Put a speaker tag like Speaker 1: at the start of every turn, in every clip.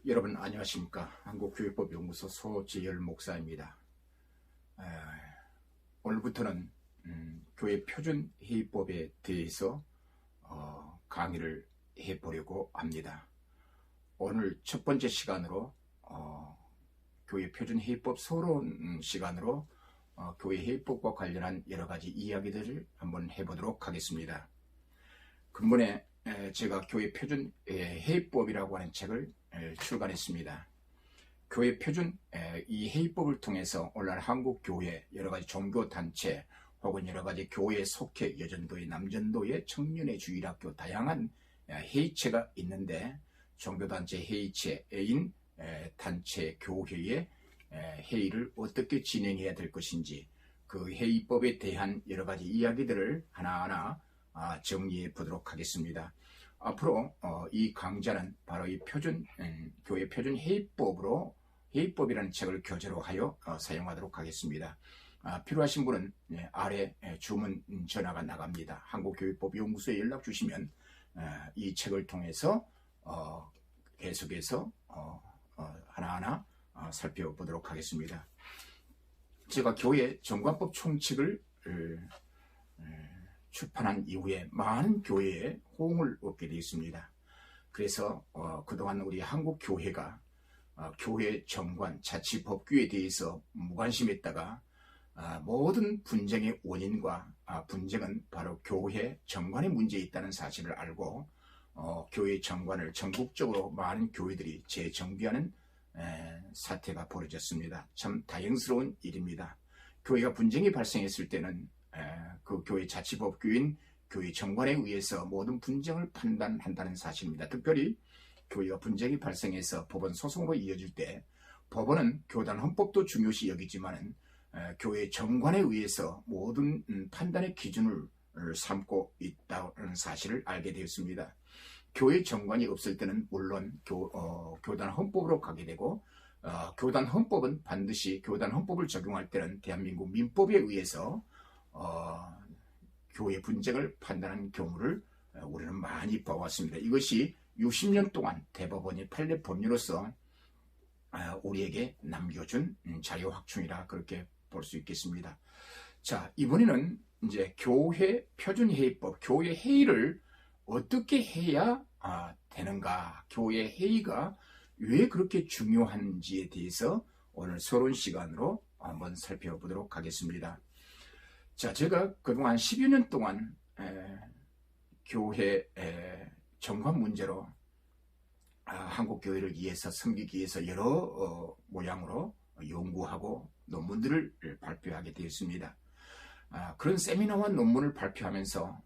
Speaker 1: 여러분 안녕하십니까? 한국교회법연구소 소지열 목사입니다. 에, 오늘부터는 교회 표준회의법에 대해서 강의를 해보려고 합니다. 오늘 첫 번째 시간으로 교회 표준회의법 서론 시간으로 교회 회의법과 관련한 여러 가지 이야기들을 한번 해보도록 하겠습니다. 근본에 제가 교회 표준 회의법이라고 하는 책을 출간했습니다. 교회 표준 이 회의법을 통해서 오늘날 한국 교회 여러 가지 종교 단체 혹은 여러 가지 교회 속해 여전도회, 남전도회, 청년회, 주일학교 다양한 회의체가 있는데 종교단체 회의체인 단체 교회의 회의를 어떻게 진행해야 될 것인지 그 회의법에 대한 여러 가지 이야기들을 하나하나 정리해 보도록 하겠습니다. 앞으로 이 강좌는 바로 이 교회 표준 회의법이라는 책을 교재로 하여 사용하도록 하겠습니다. 필요하신 분은 아래 주문 전화가 나갑니다. 한국교회법연구소에 연락 주시면 이 책을 통해서 계속해서 하나하나 살펴보도록 하겠습니다. 제가 교회 정관법 총칙을 출판한 이후에 많은 교회에 호응을 얻게 되어 있습니다. 그래서 그동안 우리 한국 교회가 교회 정관, 자치 법규에 대해서 무관심했다가 모든 분쟁의 원인과 분쟁은 바로 교회 정관의 문제에 있다는 사실을 알고 교회 정관을 전국적으로 많은 교회들이 재정비하는 사태가 벌어졌습니다. 참 다행스러운 일입니다. 교회가 분쟁이 발생했을 때는 그 교회 자치법규인 교회 정관에 의해서 모든 분쟁을 판단한다는 사실입니다. 특별히 교회가 분쟁이 발생해서 법원 소송으로 이어질 때 법원은 교단 헌법도 중요시 여기지만 교회 정관에 의해서 모든 판단의 기준을 삼고 있다는 사실을 알게 되었습니다. 교회 정관이 없을 때는 물론 교단 헌법으로 가게 되고 교단 헌법은 반드시 교단 헌법을 적용할 때는 대한민국 민법에 의해서 교회 분쟁을 판단하는 경우를 우리는 많이 봐왔습니다. 이것이 60년 동안 대법원이 판례 법률로서 우리에게 남겨준 자유 확충이라 그렇게 볼 수 있겠습니다. 자, 이번에는 이제 교회 표준회의법, 교회 회의를 어떻게 해야 되는가, 교회 회의가 왜 그렇게 중요한지에 대해서 오늘 서론 시간으로 한번 살펴보도록 하겠습니다. 자, 제가 그동안 10여 년 동안 교회 정관 문제로 한국 교회를 위해서 섬기기 위해서 여러 모양으로 연구하고 논문들을 발표하게 되었습니다. 그런 세미나와 논문을 발표하면서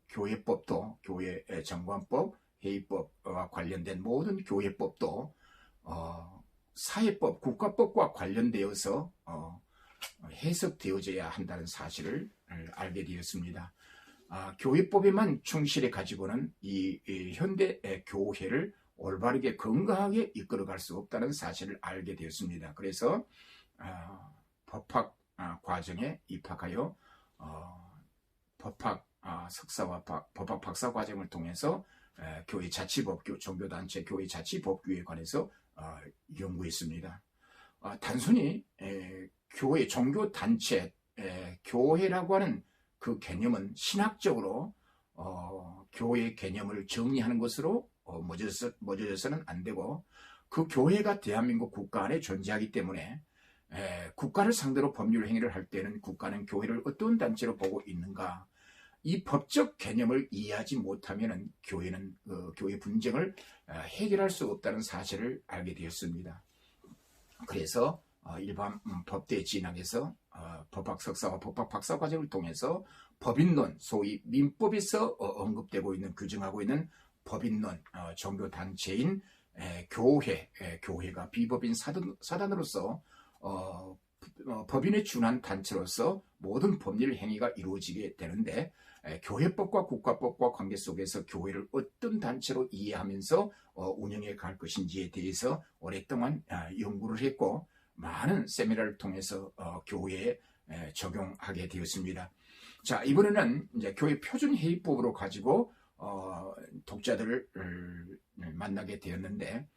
Speaker 1: 교회법도 교회 정관법, 회의법과 관련된 모든 교회법도 사회법, 국가법과 관련되어서 해석되어져야 한다는 사실을 알게 되었습니다. 교회법에만 충실해 가지고는 이 현대 교회를 올바르게 건강하게 이끌어갈 수 없다는 사실을 알게 되었습니다. 그래서 법학 과정에 입학하여 법학 석사와 법학 박사 과정을 통해서 교회 자치법규, 종교단체 교회 자치법규에 관해서 연구했습니다. 단순히 교회, 종교단체, 교회라고 하는 그 개념은 신학적으로 교회 개념을 정리하는 것으로 멎어져서는 안 되고 그 교회가 대한민국 국가 안에 존재하기 때문에 국가를 상대로 법률 행위를 할 때는 국가는 교회를 어떤 단체로 보고 있는가, 이 법적 개념을 이해하지 못하면 교회는 교회 분쟁을 해결할 수 없다는 사실을 알게 되었습니다. 그래서 일반 법대 진학에서 법학 석사와 법학 박사 과정을 통해서 법인론, 소위 민법에서 언급되고 있는, 규정하고 있는 법인론, 종교단체인 교회가 비법인 사단으로서 법인에 준한 단체로서 모든 법률 행위가 이루어지게 되는데 교회법과 국가법과 관계 속에서 교회를 어떤 단체로 이해하면서 운영해 갈 것인지에 대해서 오랫동안 연구를 했고 많은 세미나를 통해서 교회에 적용하게 되었습니다. 자, 이번에는 이제 교회 표준회의법으로 가지고 독자들을 만나게 되었는데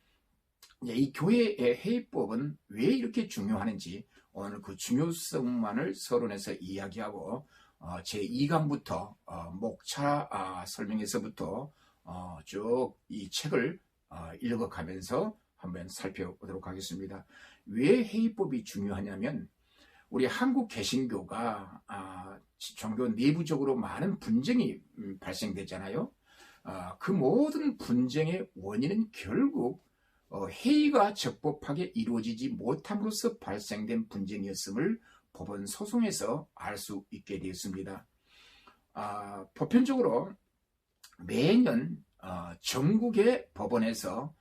Speaker 1: 이제 이 교회의 회의법은 왜 이렇게 중요하는지 오늘 그 중요성만을 서론에서 이야기하고 제2강부터 목차 설명에서부터 쭉 이 책을 읽어가면서 한번 살펴보도록 하겠습니다. 왜 회의법이 중요하냐면 우리 한국 개신교가 종교 내부적으로 많은 분쟁이 발생되잖아요. 그 모든 분쟁의 원인은 결국 회의가 적법하게 이루어지지 못함으로써 발생된 분쟁이었음을 법원 소송에서 알 수 있게 되었습니다. 보편적으로 매년 전국의 법원에서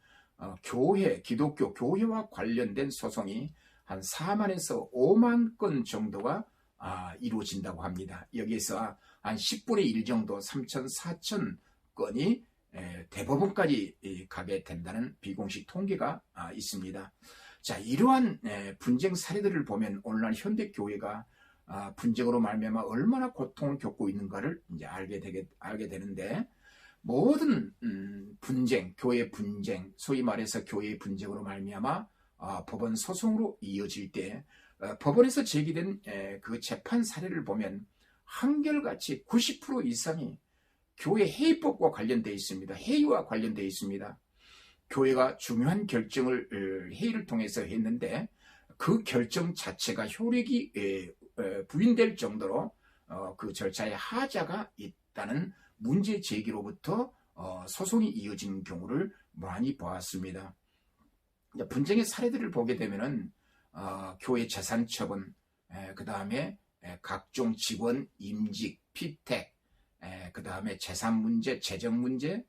Speaker 1: 기독교 교회와 관련된 소송이 한 4만에서 5만 건 정도가 이루어진다고 합니다. 여기에서 한 10분의 1 정도 3천, 4천 건이 대법원까지 가게 된다는 비공식 통계가 있습니다. 자, 이러한 분쟁 사례들을 보면 오늘날 현대 교회가 분쟁으로 말미암아 얼마나 고통을 겪고 있는가를 이제 알게 되는데, 모든 분쟁, 교회 분쟁, 소위 말해서 교회의 분쟁으로 말미암아 법원 소송으로 이어질 때 법원에서 제기된 그 재판 사례를 보면 한결같이 90% 이상이 교회 회의법과 관련되어 있습니다. 회의와 관련되어 있습니다. 교회가 중요한 결정을 회의를 통해서 했는데 그 결정 자체가 효력이 부인될 정도로 그 절차에 하자가 있다는 문제 제기로부터 소송이 이어진 경우를 많이 보았습니다. 분쟁의 사례들을 보게 되면은 교회 재산 처분, 그 다음에 각종 직원 임직, 피택, 그 다음에 재산 문제, 재정 문제,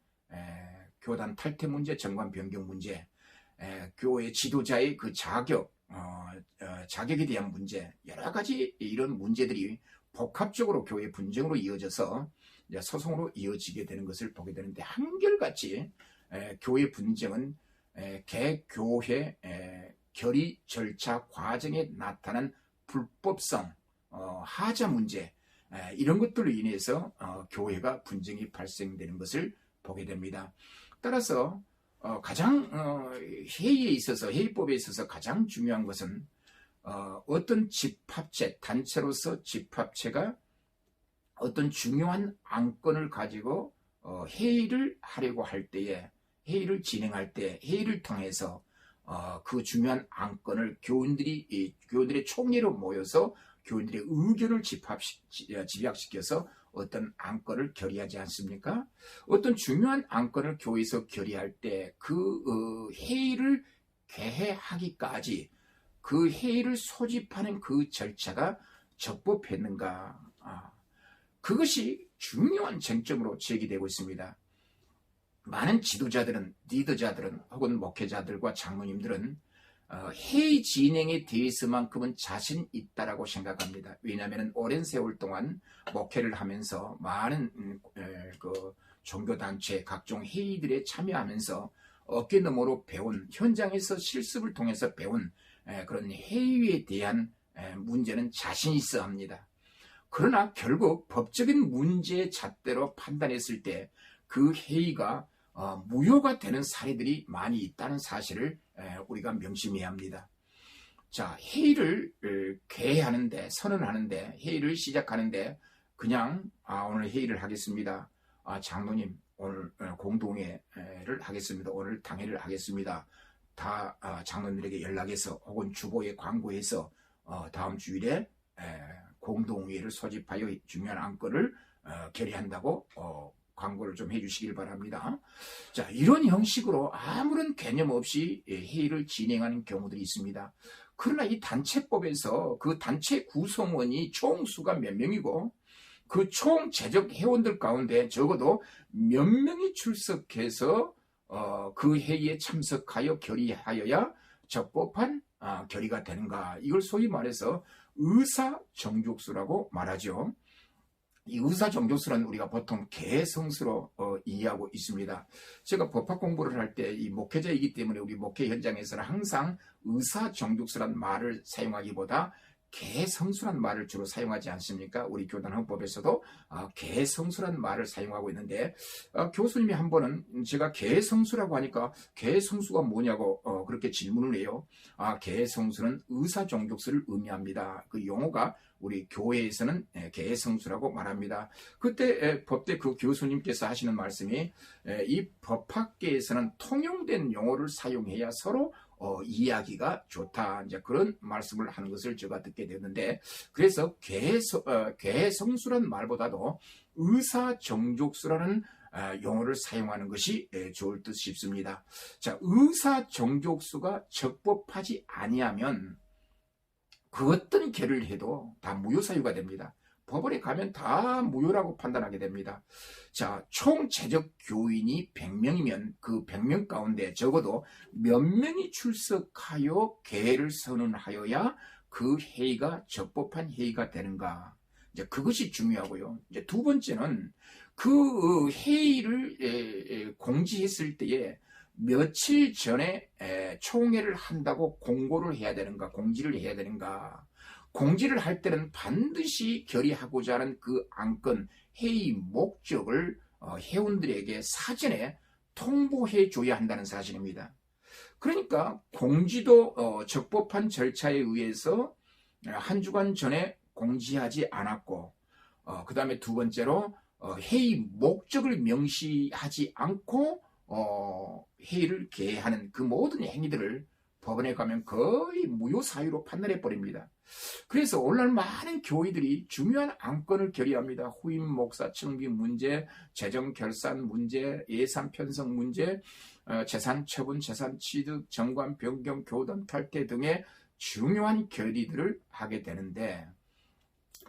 Speaker 1: 교단 탈퇴 문제, 정관 변경 문제, 교회 지도자의 그 자격에 대한 문제, 여러 가지 이런 문제들이 복합적으로 교회 분쟁으로 이어져서 소송으로 이어지게 되는 것을 보게 되는데, 한결같이 교회 분쟁은 개교회 결의 절차 과정에 나타난 불법성, 하자 문제, 이런 것들로 인해서 교회가 분쟁이 발생되는 것을 보게 됩니다. 따라서 가장 회의에 있어서, 회의법에 있어서 가장 중요한 것은 어떤 집합체, 단체로서 집합체가 어떤 중요한 안건을 가지고 회의를 하려고 할 때에, 회의를 진행할 때, 회의를 통해서 그 중요한 안건을 교인들의 총회로 모여서 교인들의 의견을 집약시켜서 어떤 안건을 결의하지 않습니까? 어떤 중요한 안건을 교회에서 결의할 때 그 회의를 개회하기까지 그 회의를 소집하는 그 절차가 적법했는가? 그것이 중요한 쟁점으로 제기되고 있습니다. 많은 지도자들은, 리더자들은 혹은 목회자들과 장로님들은 회의 진행에 대해서만큼은 자신 있다라고 생각합니다. 왜냐하면 오랜 세월 동안 목회를 하면서 많은 그 종교단체 각종 회의들에 참여하면서 어깨너머로 배운, 현장에서 실습을 통해서 배운 그런 회의에 대한 문제는 자신 있어 합니다. 그러나 결국 법적인 문제의 잣대로 판단했을 때 그 회의가 무효가 되는 사례들이 많이 있다는 사실을 우리가 명심해야 합니다. 자, 회의를 개회하는데, 선언하는데, 회의를 시작하는데 그냥 오늘 회의를 하겠습니다. 장로님 오늘 공동회를 하겠습니다. 오늘 당회를 하겠습니다. 다 장로님들에게 연락해서 혹은 주보에 광고해서 다음 주일에 공동회를 소집하여 중요한 안건을 결의한다고 광고를 좀 해주시길 바랍니다. 자, 이런 형식으로 아무런 개념 없이 회의를 진행하는 경우들이 있습니다. 그러나 이 단체법에서 그 단체 구성원이 총 수가 몇 명이고 그 총 재적 회원들 가운데 적어도 몇 명이 출석해서 그 회의에 참석하여 결의하여야 적법한 결의가 되는가? 이걸 소위 말해서 의사정족수라고 말하죠. 이 의사정족수는 우리가 보통 개성수로 이해하고 있습니다. 제가 법학 공부를 할 때 이 목회자이기 때문에 우리 목회 현장에서는 항상 의사정족수란 말을 사용하기보다 개성수란 말을 주로 사용하지 않습니까? 우리 교단헌법에서도 개성수란 말을 사용하고 있는데, 교수님이 한 번은 제가 개성수라고 하니까 개성수가 뭐냐고 그렇게 질문을 해요. 개성수는 의사종족수를 의미합니다. 그 용어가 우리 교회에서는 개성수라고 말합니다. 그때 법대 그 교수님께서 하시는 말씀이, 이 법학계에서는 통용된 용어를 사용해야 서로 이야기가 좋다, 이제 그런 말씀을 하는 것을 제가 듣게 됐는데, 그래서 개성수란 말보다도 의사정족수라는 용어를 사용하는 것이 좋을 듯 싶습니다. 자, 의사정족수가 적법하지 아니하면 그 어떤 결의를 해도 다 무효사유가 됩니다. 법원에 가면 다 무효라고 판단하게 됩니다. 자, 총 재적 교인이 100명이면 그 100명 가운데 적어도 몇 명이 출석하여 계를 선언하여야 그 회의가 적법한 회의가 되는가. 이제 그것이 중요하고요. 이제 두 번째는 그 회의를 공지했을 때에 며칠 전에 총회를 한다고 공고를 해야 되는가, 공지를 해야 되는가. 공지를 할 때는 반드시 결의하고자 하는 그 안건, 회의 목적을 회원들에게 사전에 통보해 줘야 한다는 사실입니다. 그러니까 공지도 적법한 절차에 의해서 한 주간 전에 공지하지 않았고, 그 다음에 두 번째로 회의 목적을 명시하지 않고 회의를 개하는 그 모든 행위들을 법원에 가면 거의 무효사유로 판단해 버립니다. 그래서 오늘날 많은 교회들이 중요한 안건을 결의합니다. 후임 목사 청비 문제, 재정 결산 문제, 예산 편성 문제, 재산 처분, 재산 취득, 정관 변경, 교단 탈퇴 등의 중요한 결의들을 하게 되는데,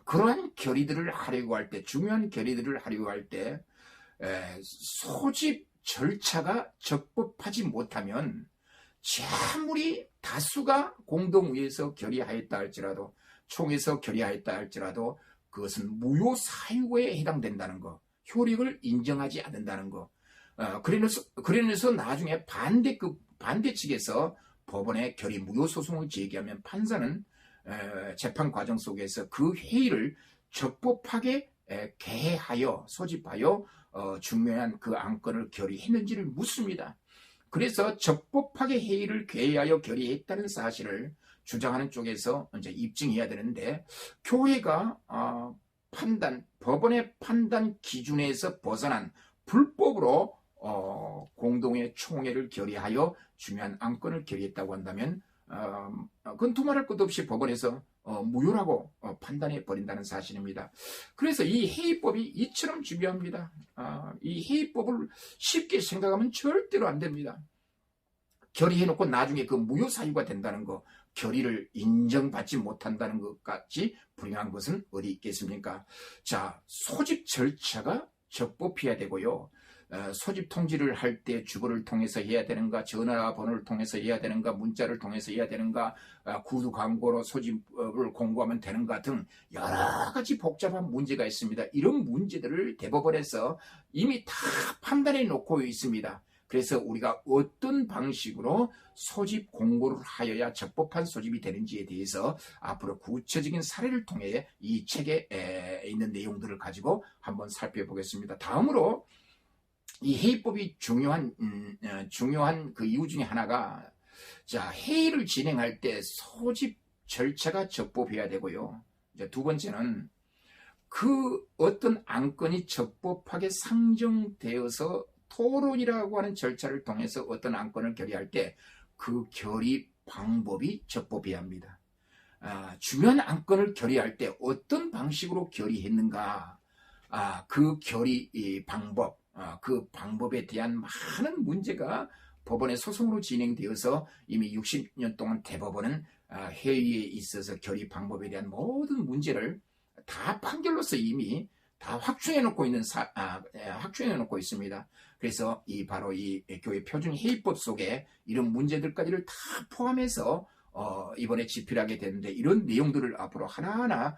Speaker 1: 그러한 결의들을 하려고 할 때, 중요한 결의들을 하려고 할 때 소집 절차가 적법하지 못하면, 아무리 다수가 공동의회에서 결의하였다 할지라도, 총에서 결의하였다 할지라도 그것은 무효사유에 해당된다는 거, 효력을 인정하지 않는다는 거. 그래서 나중에 반대 측에서 법원에 결의 무효소송을 제기하면 판사는 재판 과정 속에서 그 회의를 적법하게 개하여 소집하여 중요한 그 안건을 결의했는지를 묻습니다. 그래서 적법하게 회의를 개하여 결의했다는 사실을 주장하는 쪽에서 이제 입증해야 되는데, 교회가 법원의 판단 기준에서 벗어난 불법으로 공동의 총회를 결의하여 중요한 안건을 결의했다고 한다면, 그건 두말할 것 없이 법원에서 무효라고 판단해 버린다는 사실입니다. 그래서 이 회의법이 이처럼 중요합니다. 이 회의법을 쉽게 생각하면 절대로 안 됩니다. 결의해놓고 나중에 그 무효사유가 된다는 거, 결의를 인정받지 못한다는 것 같이 불행한 것은 어디 있겠습니까? 자, 소집 절차가 적법해야 되고요. 소집 통지를 할 때 주거를 통해서 해야 되는가, 전화번호를 통해서 해야 되는가, 문자를 통해서 해야 되는가, 구두 광고로 소집을 공고하면 되는가 등 여러 가지 복잡한 문제가 있습니다. 이런 문제들을 대법원에서 이미 다 판단해 놓고 있습니다. 그래서 우리가 어떤 방식으로 소집 공고를 하여야 적법한 소집이 되는지에 대해서 앞으로 구체적인 사례를 통해 이 책에 있는 내용들을 가지고 한번 살펴보겠습니다. 다음으로 이 회의법이 중요한 그 이유 중에 하나가, 자, 회의를 진행할 때 소집 절차가 적법해야 되고요. 이제 두 번째는 그 어떤 안건이 적법하게 상정되어서 토론이라고 하는 절차를 통해서 어떤 안건을 결의할 때 그 결의 방법이 적법해야 합니다. 중요한 안건을 결의할 때 어떤 방식으로 결의했는가, 그 결의 방법, 그 방법에 대한 많은 문제가 법원의 소송으로 진행되어서 이미 60년 동안 대법원은 회의에 있어서 결의 방법에 대한 모든 문제를 다 판결로서 이미 다 확정해 놓고 있습니다. 그래서 바로 이 교회 표준 회의법 속에 이런 문제들까지를 다 포함해서 이번에 집필하게 되는데, 이런 내용들을 앞으로 하나하나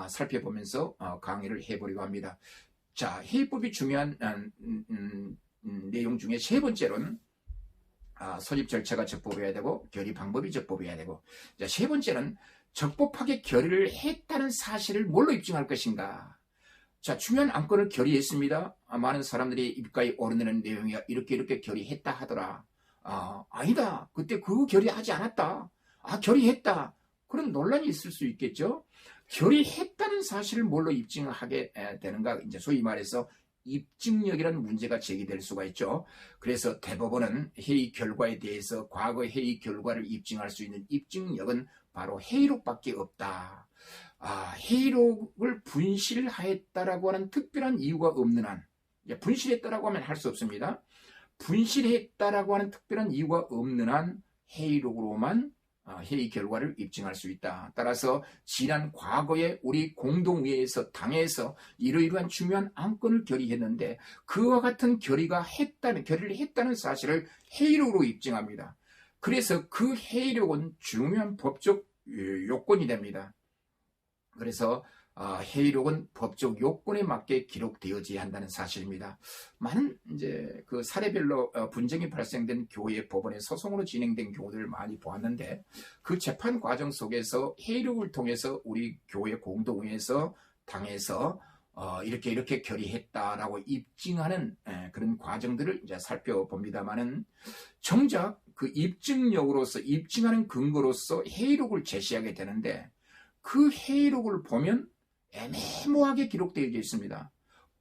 Speaker 1: 살펴보면서 강의를 해보려고 합니다. 자, 회의법이 중요한 내용 중에 세 번째로는 소집 절차가 적법해야 되고 결의 방법이 적법해야 되고, 자, 세 번째는 적법하게 결의를 했다는 사실을 뭘로 입증할 것인가? 자, 중요한 안건을 결의했습니다. 많은 사람들이 입가에 오르내는 내용이 이렇게 결의했다 하더라. 아니다. 그때 그 결의하지 않았다. 결의했다. 그런 논란이 있을 수 있겠죠. 결의했다는 사실을 뭘로 입증하게 되는가? 이제 소위 말해서 입증력이라는 문제가 제기될 수가 있죠. 그래서 대법원은 회의 결과에 대해서 과거 회의 결과를 입증할 수 있는 입증력은 바로 회의록밖에 없다. 회의록을 분실하였다라고 하는 특별한 이유가 없는 한, 분실했다라고 하면 할 수 없습니다. 분실했다라고 하는 특별한 이유가 없는 한 회의록으로만 회의 결과를 입증할 수 있다. 따라서 지난 과거에 우리 공동회의에서 당에서 이러이러한 중요한 안건을 결의했는데 그와 같은 결의를 했다는 사실을 회의록으로 입증합니다. 그래서 그 회의록은 중요한 법적 요건이 됩니다. 그래서 회의록은 법적 요건에 맞게 기록되어져야 한다는 사실입니다. 많은 이제 그 사례별로 분쟁이 발생된 교회 법원의 소송으로 진행된 경우들을 많이 보았는데 그 재판 과정 속에서 회의록을 통해서 우리 교회 공동회에서 당에서 이렇게 결의했다라고 입증하는 그런 과정들을 이제 살펴봅니다만은 정작 그 입증력으로서 입증하는 근거로서 회의록을 제시하게 되는데 그 회의록을 보면 애매모호하게 기록되어 있습니다.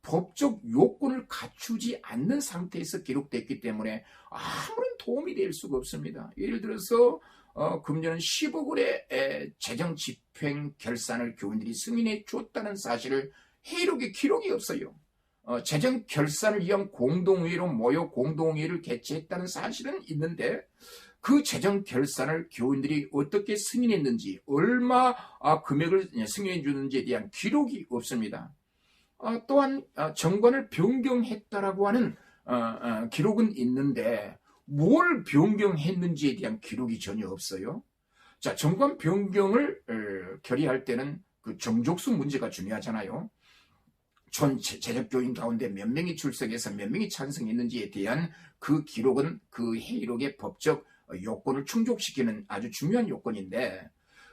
Speaker 1: 법적 요건을 갖추지 않는 상태에서 기록됐기 때문에 아무런 도움이 될 수가 없습니다. 예를 들어서 금년 10억 원의 재정 집행 결산을 교인들이 승인해 줬다는 사실을 회의록에 기록이 없어요. 재정 결산을 위한 공동회의로 모여 공동회의를 개최했다는 사실은 있는데 그 재정 결산을 교인들이 어떻게 승인했는지 얼마 금액을 승인해 주는지에 대한 기록이 없습니다. 또한 정관을 변경했다라고 하는 기록은 있는데 뭘 변경했는지에 대한 기록이 전혀 없어요. 자, 정관 변경을 결의할 때는 그 정족수 문제가 중요하잖아요. 전 재적교인 가운데 몇 명이 출석해서 몇 명이 찬성했는지에 대한 그 기록은 그 회의록의 법적 요건을 충족시키는 아주 중요한 요건인데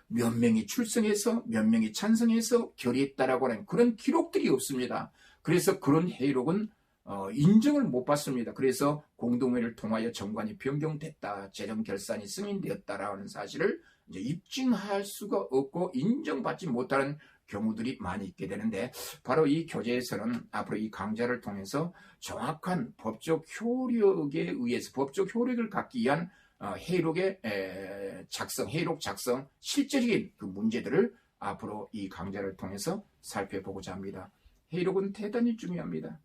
Speaker 1: 몇 명이 출석해서 몇 명이 찬성해서 결의했다라고 하는 그런 기록들이 없습니다. 그래서 그런 회의록은 인정을 못 받습니다. 그래서 공동회를 통하여 정관이 변경됐다, 재정 결산이 승인되었다라는 사실을 이제 입증할 수가 없고 인정받지 못하는 경우들이 많이 있게 되는데 바로 이 교재에서는 앞으로 이 강좌를 통해서 정확한 법적 효력에 의해서 법적 효력을 갖기 위한 회의록의 작성, 회의록 작성, 실제적인 그 문제들을 앞으로 이 강좌를 통해서 살펴보고자 합니다. 회의록은 대단히 중요합니다.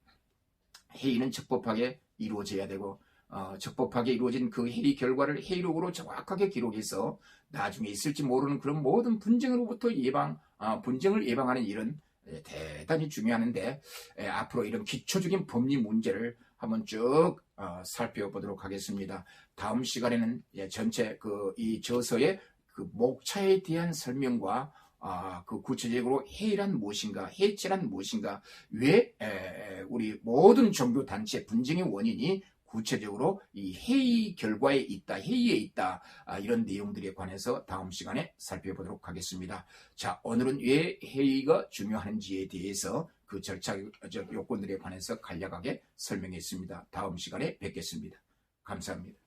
Speaker 1: 회의는 적법하게 이루어져야 되고 적법하게 이루어진 그 회의 결과를 회의록으로 정확하게 기록해서 나중에 있을지 모르는 그런 모든 분쟁으로부터 분쟁을 예방하는 일은 대단히 중요한데 앞으로 이런 기초적인 법리 문제를 한번 쭉 살펴보도록 하겠습니다. 다음 시간에는 전체 이 저서의 그 목차에 대한 설명과 그 구체적으로 회의란 무엇인가, 해체란 무엇인가, 왜 우리 모든 종교 단체 분쟁의 원인이 구체적으로 이 회의 결과에 있다, 회의에 있다, 이런 내용들에 관해서 다음 시간에 살펴보도록 하겠습니다. 자, 오늘은 왜 회의가 중요한지에 대해서 그 절차적 요건들에 관해서 간략하게 설명했습니다. 다음 시간에 뵙겠습니다. 감사합니다.